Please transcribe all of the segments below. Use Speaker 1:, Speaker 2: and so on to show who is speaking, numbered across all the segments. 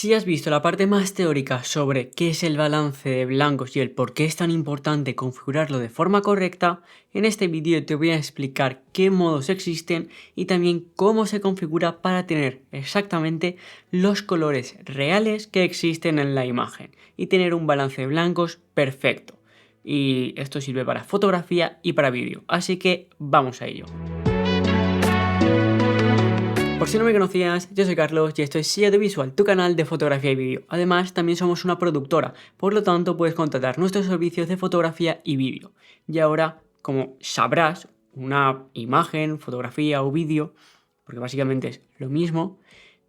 Speaker 1: Si has visto la parte más teórica sobre qué es el balance de blancos y el por qué es tan importante configurarlo de forma correcta, en este vídeo te voy a explicar qué modos existen y también cómo se configura para tener exactamente los colores reales que existen en la imagen y tener un balance de blancos perfecto. Y esto sirve para fotografía y para vídeo, así que vamos a ello. Por si no me conocías, yo soy Carlos y esto es SEA Audiovisual, tu canal de fotografía y vídeo. Además, también somos una productora, por lo tanto puedes contratar nuestros servicios de fotografía y vídeo. Y ahora, como sabrás, una imagen, fotografía o vídeo, porque básicamente es lo mismo,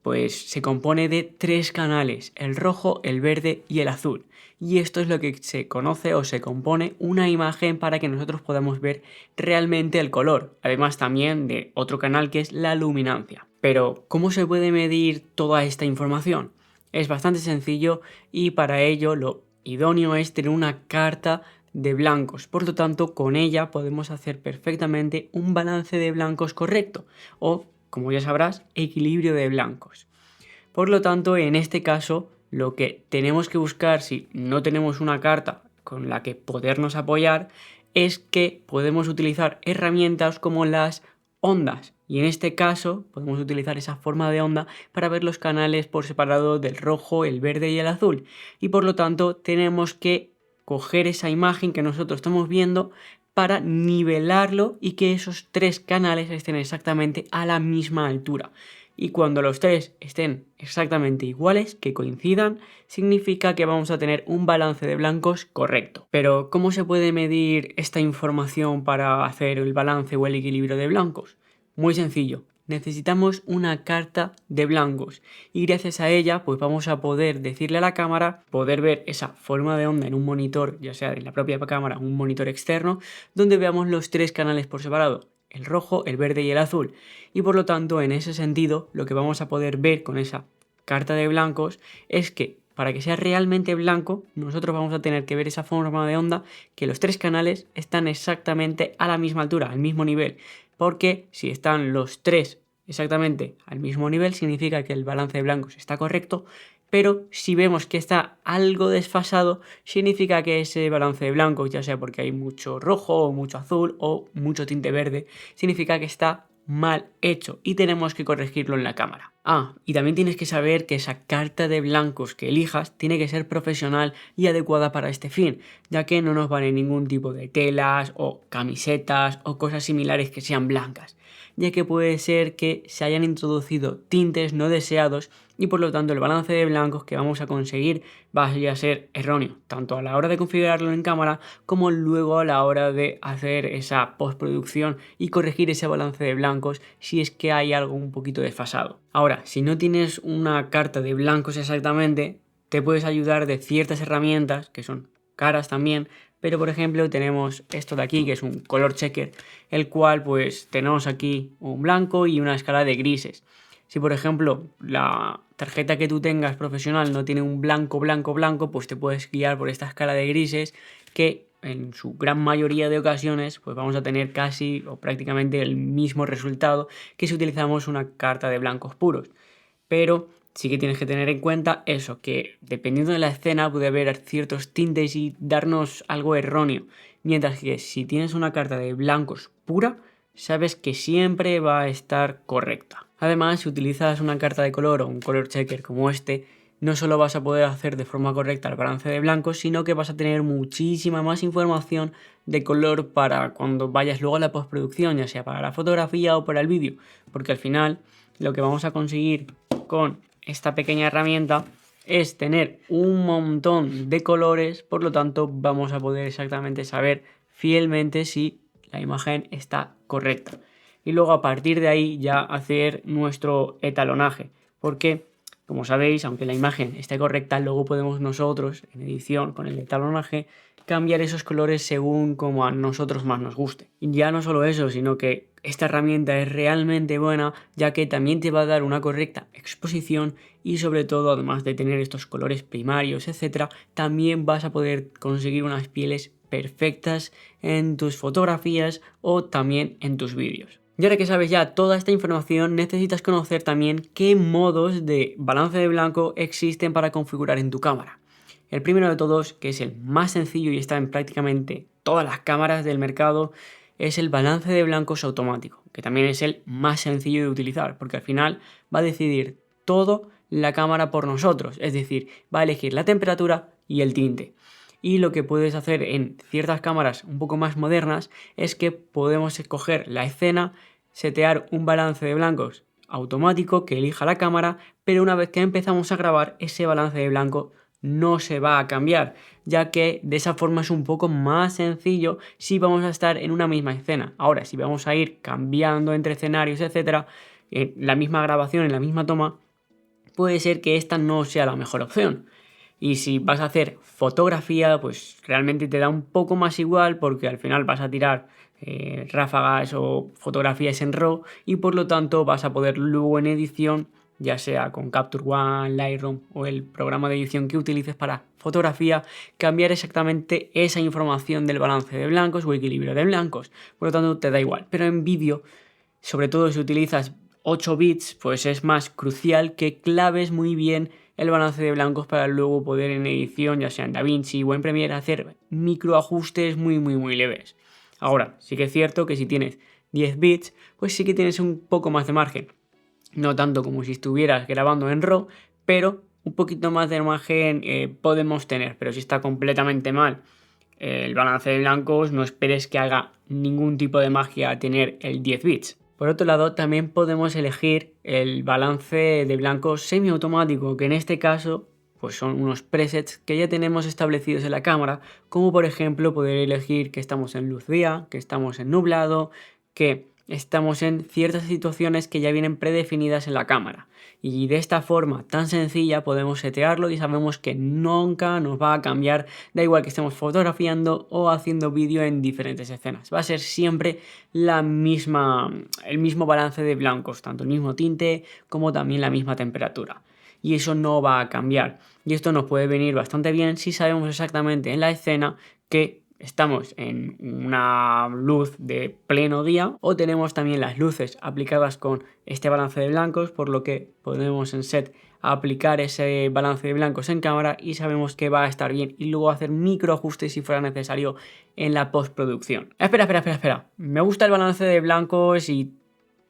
Speaker 1: pues se compone de 3 canales, el rojo, el verde y el azul. Y esto es lo que se conoce o se compone una imagen para que nosotros podamos ver realmente el color. Además también de otro canal que es la luminancia. Pero, ¿cómo se puede medir toda esta información? Es bastante sencillo y para ello lo idóneo es tener una carta de blancos. Por lo tanto, con ella podemos hacer perfectamente un balance de blancos correcto o, como ya sabrás, equilibrio de blancos. Por lo tanto, en este caso, lo que tenemos que buscar si no tenemos una carta con la que podernos apoyar es que podemos utilizar herramientas como las ondas. Y en este caso podemos utilizar esa forma de onda para ver los canales por separado del rojo, el verde y el azul. Y por lo tanto tenemos que coger esa imagen que nosotros estamos viendo para nivelarlo y que esos 3 canales estén exactamente a la misma altura. Y cuando los 3 estén exactamente iguales, que coincidan, significa que vamos a tener un balance de blancos correcto. Pero, ¿cómo se puede medir esta información para hacer el balance o el equilibrio de blancos? Muy sencillo. Necesitamos una carta de blancos y gracias a ella pues vamos a poder decirle a la cámara, poder ver esa forma de onda en un monitor, ya sea en la propia cámara o un monitor externo, donde veamos los 3 canales por separado, el rojo, el verde y el azul. Y por lo tanto, en ese sentido, lo que vamos a poder ver con esa carta de blancos es que para que sea realmente blanco, nosotros vamos a tener que ver esa forma de onda que los 3 canales están exactamente a la misma altura, al mismo nivel. Porque si están los 3 exactamente al mismo nivel, significa que el balance de blancos está correcto, pero si vemos que está algo desfasado, significa que ese balance de blancos, ya sea porque hay mucho rojo o mucho azul o mucho tinte verde, significa que está mal hecho y tenemos que corregirlo en la cámara. Y también tienes que saber que esa carta de blancos que elijas tiene que ser profesional y adecuada para este fin, ya que no nos vale ningún tipo de telas o camisetas o cosas similares que sean blancas, ya que puede ser que se hayan introducido tintes no deseados y por lo tanto el balance de blancos que vamos a conseguir va a ser erróneo, tanto a la hora de configurarlo en cámara como luego a la hora de hacer esa postproducción y corregir ese balance de blancos si es que hay algo un poquito desfasado. Ahora, si no tienes una carta de blancos exactamente, te puedes ayudar de ciertas herramientas que son caras también, pero por ejemplo tenemos esto de aquí que es un color checker, el cual pues tenemos aquí un blanco y una escala de grises. Si por ejemplo la tarjeta que tú tengas profesional no tiene un blanco, pues te puedes guiar por esta escala de grises que en su gran mayoría de ocasiones pues vamos a tener casi o prácticamente el mismo resultado que si utilizamos una carta de blancos puros. Pero sí que tienes que tener en cuenta eso, que dependiendo de la escena puede haber ciertos tintes y darnos algo erróneo. Mientras que si tienes una carta de blancos pura, sabes que siempre va a estar correcta. Además, si utilizas una carta de color o un color checker como este, no solo vas a poder hacer de forma correcta el balance de blancos, sino que vas a tener muchísima más información de color para cuando vayas luego a la postproducción, ya sea para la fotografía o para el vídeo, porque al final lo que vamos a conseguir con esta pequeña herramienta es tener un montón de colores, por lo tanto vamos a poder exactamente saber fielmente si la imagen está correcta. Y luego a partir de ahí ya hacer nuestro etalonaje, porque como sabéis, aunque la imagen esté correcta, luego podemos nosotros en edición con el etalonaje cambiar esos colores según como a nosotros más nos guste. Y ya no solo eso, sino que esta herramienta es realmente buena, ya que también te va a dar una correcta exposición y sobre todo, además de tener estos colores primarios, etcétera, también vas a poder conseguir unas pieles perfectas en tus fotografías o también en tus vídeos. Y ahora que sabes ya toda esta información, necesitas conocer también qué modos de balance de blanco existen para configurar en tu cámara. El primero de todos, que es el más sencillo y está en prácticamente todas las cámaras del mercado, es el balance de blancos automático, que también es el más sencillo de utilizar, porque al final va a decidir todo la cámara por nosotros, es decir, va a elegir la temperatura y el tinte. Y lo que puedes hacer en ciertas cámaras un poco más modernas es que podemos escoger la escena, setear un balance de blancos automático que elija la cámara, pero una vez que empezamos a grabar, ese balance de blanco no se va a cambiar, ya que de esa forma es un poco más sencillo si vamos a estar en una misma escena. Ahora, si vamos a ir cambiando entre escenarios, etcétera, en la misma grabación, en la misma toma, puede ser que esta no sea la mejor opción. Y si vas a hacer fotografía, pues realmente te da un poco más igual porque al final vas a tirar ráfagas o fotografías en RAW y por lo tanto vas a poder luego en edición, ya sea con Capture One, Lightroom o el programa de edición que utilices para fotografía, cambiar exactamente esa información del balance de blancos o equilibrio de blancos. Por lo tanto te da igual. Pero en vídeo, sobre todo si utilizas 8 bits, pues es más crucial que claves muy bien el balance de blancos para luego poder en edición, ya sea en DaVinci o en Premiere, hacer microajustes muy leves. Ahora, sí que es cierto que si tienes 10 bits, pues sí que tienes un poco más de margen. No tanto como si estuvieras grabando en RAW, pero un poquito más de margen podemos tener. Pero si está completamente mal el balance de blancos, no esperes que haga ningún tipo de magia a tener el 10 bits. Por otro lado, también podemos elegir el balance de blancos semiautomático, que en este caso pues son unos presets que ya tenemos establecidos en la cámara, como por ejemplo poder elegir que estamos en luz día, que estamos en nublado, que estamos en ciertas situaciones que ya vienen predefinidas en la cámara. Y de esta forma tan sencilla podemos setearlo y sabemos que nunca nos va a cambiar, da igual que estemos fotografiando o haciendo vídeo en diferentes escenas. Va a ser siempre el mismo balance de blancos, tanto el mismo tinte como también la misma temperatura. Y eso no va a cambiar. Y esto nos puede venir bastante bien si sabemos exactamente en la escena que estamos en una luz de pleno día o tenemos también las luces aplicadas con este balance de blancos, por lo que podemos en set aplicar ese balance de blancos en cámara y sabemos que va a estar bien y luego hacer microajustes si fuera necesario en la postproducción. Espera. Me gusta el balance de blancos y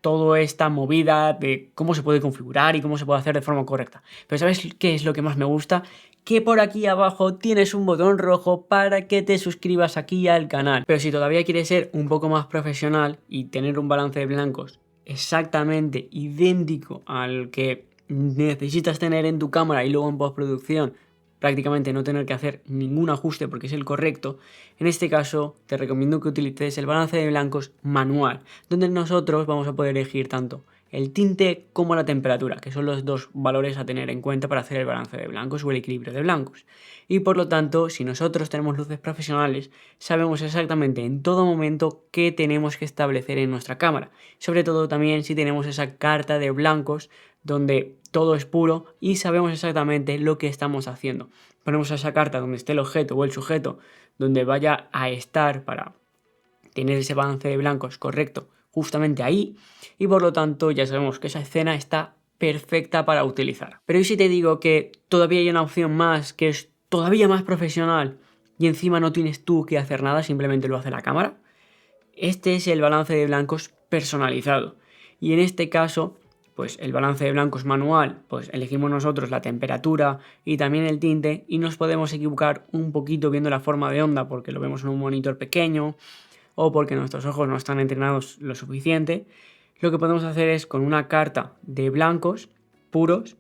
Speaker 1: toda esta movida de cómo se puede configurar y cómo se puede hacer de forma correcta. Pero ¿sabes qué es lo que más me gusta? Que por aquí abajo tienes un botón rojo para que te suscribas aquí al canal. Pero si todavía quieres ser un poco más profesional y tener un balance de blancos exactamente idéntico al que necesitas tener en tu cámara y luego en postproducción, prácticamente no tener que hacer ningún ajuste porque es el correcto, en este caso te recomiendo que utilices el balance de blancos manual, donde nosotros vamos a poder elegir tanto el tinte como la temperatura, que son los dos valores a tener en cuenta para hacer el balance de blancos o el equilibrio de blancos. Y por lo tanto, si nosotros tenemos luces profesionales, sabemos exactamente en todo momento qué tenemos que establecer en nuestra cámara. Sobre todo también si tenemos esa carta de blancos donde todo es puro y sabemos exactamente lo que estamos haciendo. Ponemos esa carta donde esté el objeto o el sujeto, donde vaya a estar para tener ese balance de blancos correcto justamente ahí y por lo tanto ya sabemos que esa escena está perfecta para utilizar. Pero ¿y si te digo que todavía hay una opción más que es todavía más profesional y encima no tienes tú que hacer nada, simplemente lo hace la cámara? Este es el balance de blancos personalizado y en este caso pues el balance de blancos manual, pues elegimos nosotros la temperatura y también el tinte y nos podemos equivocar un poquito viendo la forma de onda porque lo vemos en un monitor pequeño o porque nuestros ojos no están entrenados lo suficiente. Lo que podemos hacer es con una carta de blancos puros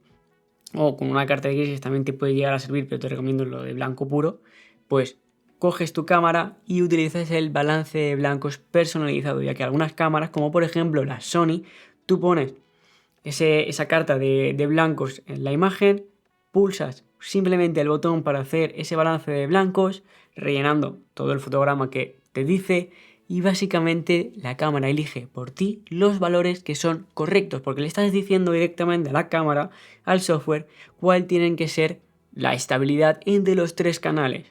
Speaker 1: o con una carta de grises también te puede llegar a servir, pero te recomiendo lo de blanco puro, pues coges tu cámara y utilizas el balance de blancos personalizado, ya que algunas cámaras, como por ejemplo la Sony, tú pones esa carta de blancos en la imagen, pulsas simplemente el botón para hacer ese balance de blancos, rellenando todo el fotograma que te dice y básicamente la cámara elige por ti los valores que son correctos, porque le estás diciendo directamente a la cámara, al software, cuál tienen que ser la estabilidad entre los tres canales.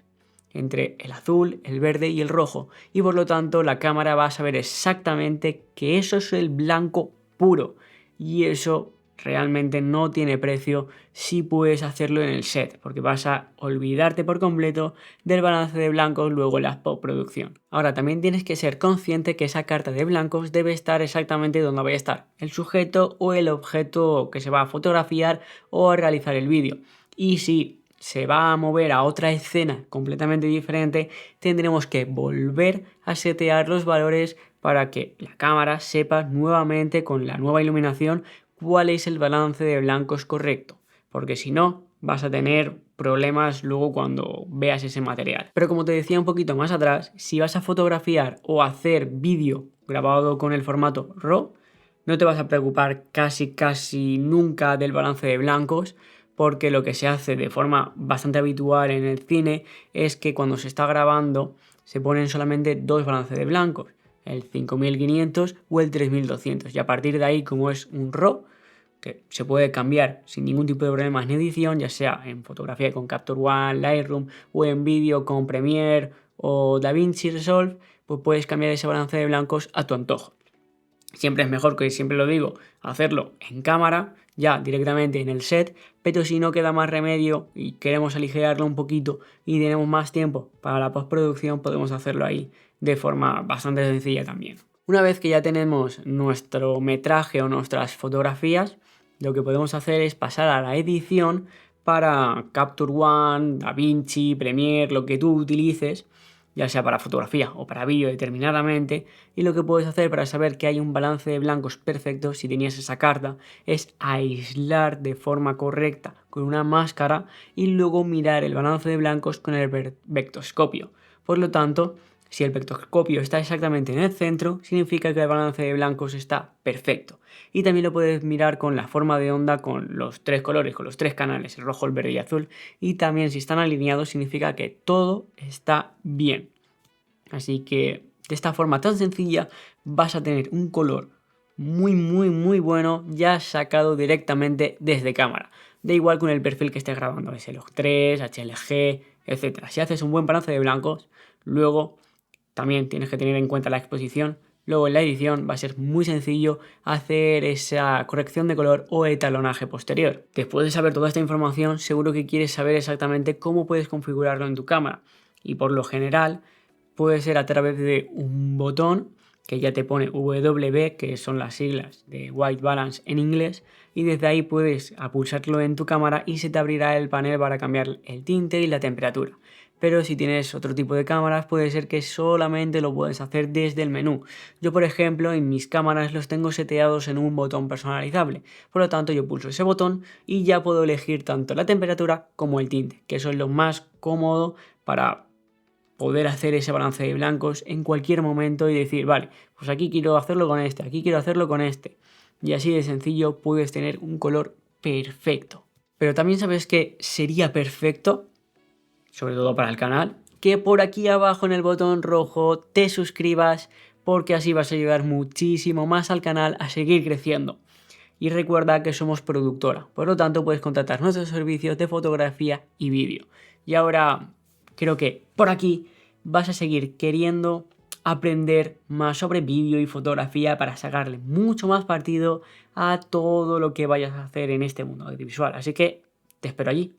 Speaker 1: entre el azul, el verde y el rojo, y por lo tanto la cámara va a saber exactamente que eso es el blanco puro, y eso realmente no tiene precio si puedes hacerlo en el set, porque vas a olvidarte por completo del balance de blancos luego en la postproducción. Ahora también tienes que ser consciente que esa carta de blancos debe estar exactamente donde vaya a estar el sujeto o el objeto que se va a fotografiar o a realizar el vídeo. Y si se va a mover a otra escena completamente diferente, tendremos que volver a setear los valores para que la cámara sepa nuevamente con la nueva iluminación cuál es el balance de blancos correcto, porque si no vas a tener problemas luego cuando veas ese material. Pero como te decía un poquito más atrás, si vas a fotografiar o hacer vídeo grabado con el formato RAW, no te vas a preocupar casi nunca del balance de blancos, porque lo que se hace de forma bastante habitual en el cine es que cuando se está grabando se ponen solamente dos balances de blancos, el 5500 o el 3200, y a partir de ahí, como es un RAW que se puede cambiar sin ningún tipo de problemas en edición, ya sea en fotografía con Capture One, Lightroom o en vídeo con Premiere o DaVinci Resolve, pues puedes cambiar ese balance de blancos a tu antojo. Siempre es mejor, que siempre lo digo, hacerlo en cámara, ya directamente en el set, pero si no queda más remedio y queremos aligerarlo un poquito y tenemos más tiempo para la postproducción, podemos hacerlo ahí de forma bastante sencilla también. Una vez que ya tenemos nuestro metraje o nuestras fotografías, lo que podemos hacer es pasar a la edición para Capture One, DaVinci, Premiere, lo que tú utilices, ya sea para fotografía o para vídeo determinadamente, y lo que puedes hacer para saber que hay un balance de blancos perfecto si tenías esa carta es aislar de forma correcta con una máscara y luego mirar el balance de blancos con el vectoscopio. Por lo tanto, si el vectoscopio está exactamente en el centro, significa que el balance de blancos está perfecto. Y también lo puedes mirar con la forma de onda con los tres colores, con los tres canales, el rojo, el verde y el azul. Y también si están alineados significa que todo está bien. Así que de esta forma tan sencilla vas a tener un color muy bueno ya sacado directamente desde cámara. Da igual con el perfil que estés grabando, S-Log3, HLG, etc. Si haces un buen balance de blancos, luego también tienes que tener en cuenta la exposición. Luego en la edición va a ser muy sencillo hacer esa corrección de color o etalonaje posterior. Después de saber toda esta información, seguro que quieres saber exactamente cómo puedes configurarlo en tu cámara. Y por lo general puede ser a través de un botón que ya te pone WB, que son las siglas de White Balance en inglés, y desde ahí puedes pulsarlo en tu cámara y se te abrirá el panel para cambiar el tinte y la temperatura. Pero si tienes otro tipo de cámaras puede ser que solamente lo puedes hacer desde el menú. Yo, por ejemplo, en mis cámaras los tengo seteados en un botón personalizable, por lo tanto yo pulso ese botón y ya puedo elegir tanto la temperatura como el tinte, que eso es lo más cómodo para poder hacer ese balance de blancos en cualquier momento y decir, vale, pues aquí quiero hacerlo con este, aquí quiero hacerlo con este. Y así de sencillo puedes tener un color perfecto. Pero también sabes que sería perfecto, sobre todo para el canal, que por aquí abajo en el botón rojo te suscribas, porque así vas a ayudar muchísimo más al canal a seguir creciendo. Y recuerda que somos productora, por lo tanto puedes contratar nuestros servicios de fotografía y vídeo. Y ahora creo que por aquí vas a seguir queriendo aprender más sobre vídeo y fotografía para sacarle mucho más partido a todo lo que vayas a hacer en este mundo audiovisual. Así que te espero allí.